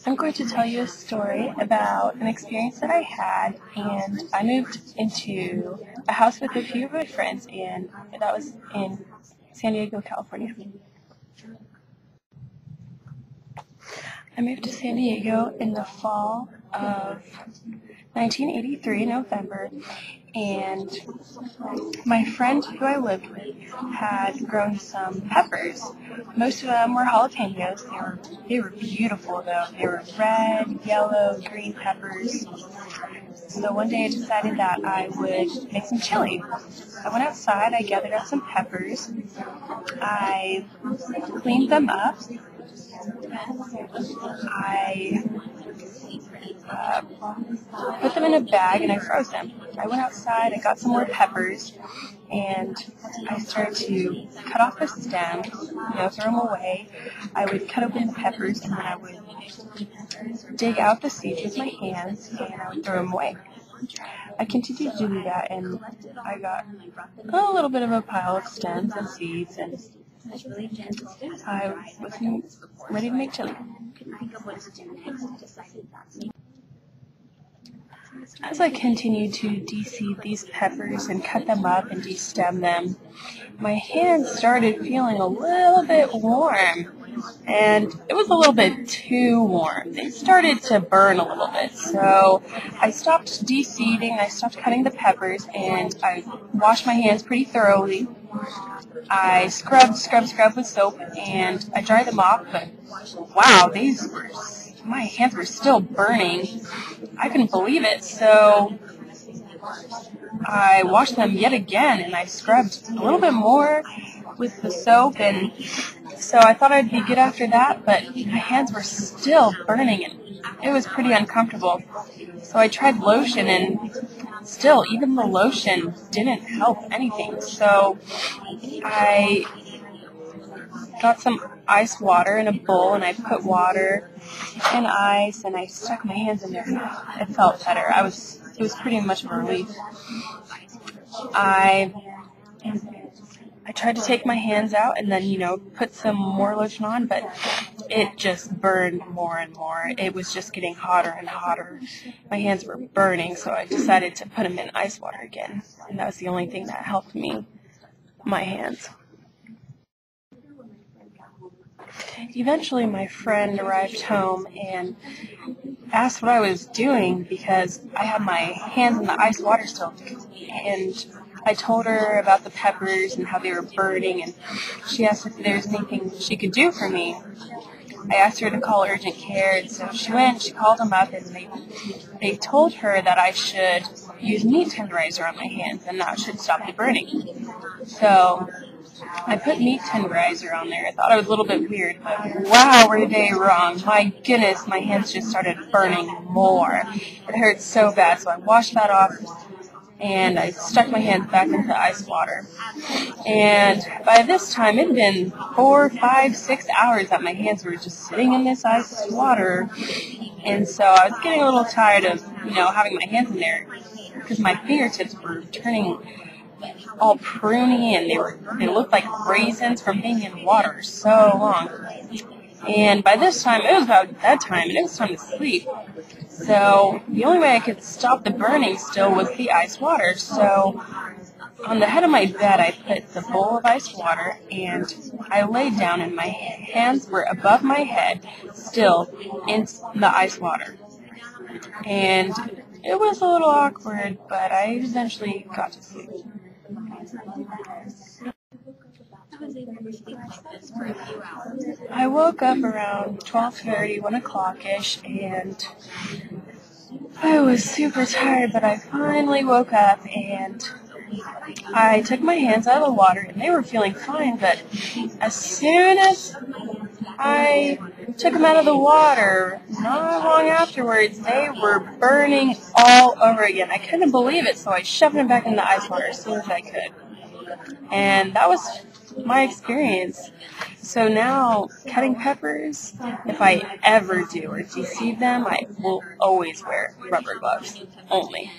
I'm going to tell you a story about an experience that I had, and I moved into a house with a few of my friends, and that was in San Diego, California. I moved to San Diego in the fall of 1983, November, and my friend who I lived with had grown some peppers. Most of them were jalapenos. They were beautiful though. They were red, yellow, green peppers. So one day I decided that I would make some chili. I went outside, I gathered up some peppers, I cleaned them up, I put them in a bag and I froze them. I went outside, I got some more peppers, and I started to cut off the stem, throw them away. I would cut open the peppers and then I would dig out the seeds with my hands and I would throw them away. I continued to do that and I got a little bit of a pile of stems and seeds, and I was ready to make chili. As I continued to de-seed these peppers and cut them up and de-stem them, my hands started feeling a little bit warm, and it was a little bit too warm. They started to burn a little bit, so I stopped de-seeding, I stopped cutting the peppers, and I washed my hands pretty thoroughly. I scrubbed with soap, and I dried them off, but wow, my hands were still burning. I couldn't believe it, so I washed them yet again, and I scrubbed a little bit more with the soap, and so I thought I'd be good after that, but my hands were still burning, and it was pretty uncomfortable. So I tried lotion, and still, even the lotion didn't help anything. So I got some ice water in a bowl, and I put water and ice, and I stuck my hands in there. It felt better. It was pretty much a relief. I tried to take my hands out and then, put some more lotion on, but it just burned more and more. It was just getting hotter and hotter. My hands were burning, so I decided to put them in ice water again, and that was the only thing that helped my hands. Eventually, my friend arrived home and asked what I was doing because I had my hands in the ice water still, and I told her about the peppers and how they were burning, and she asked if there was anything she could do for me. I asked her to call urgent care, and so she called them up, and they told her that I should use meat tenderizer on my hands, and that should stop the burning. So I put meat tenderizer on there. I thought it was a little bit weird, but wow, were they wrong. My goodness, my hands just started burning more. It hurt so bad, so I washed that off, and I stuck my hands back into ice water. And by this time, it had been 4, 5, 6 hours that my hands were just sitting in this ice water. And so I was getting a little tired of, having my hands in there because my fingertips were turning all pruny, and they looked like raisins from being in water so long. And by this time, it was about bedtime, and it was time to sleep. So the only way I could stop the burning still was the ice water. So on the head of my bed, I put the bowl of ice water, and I laid down, and my hands were above my head, still in the ice water. And it was a little awkward, but I eventually got to sleep. I woke up around 12:30, 1 o'clock-ish, and I was super tired, but I finally woke up, and I took my hands out of the water, and they were feeling fine, but as soon as I took them out of the water, not long afterwards, they were burning all over again. I couldn't believe it, so I shoved them back in the ice water as soon as I could. And that was my experience. So now, cutting peppers, if I ever do or de-seed them, I will always wear rubber gloves, only.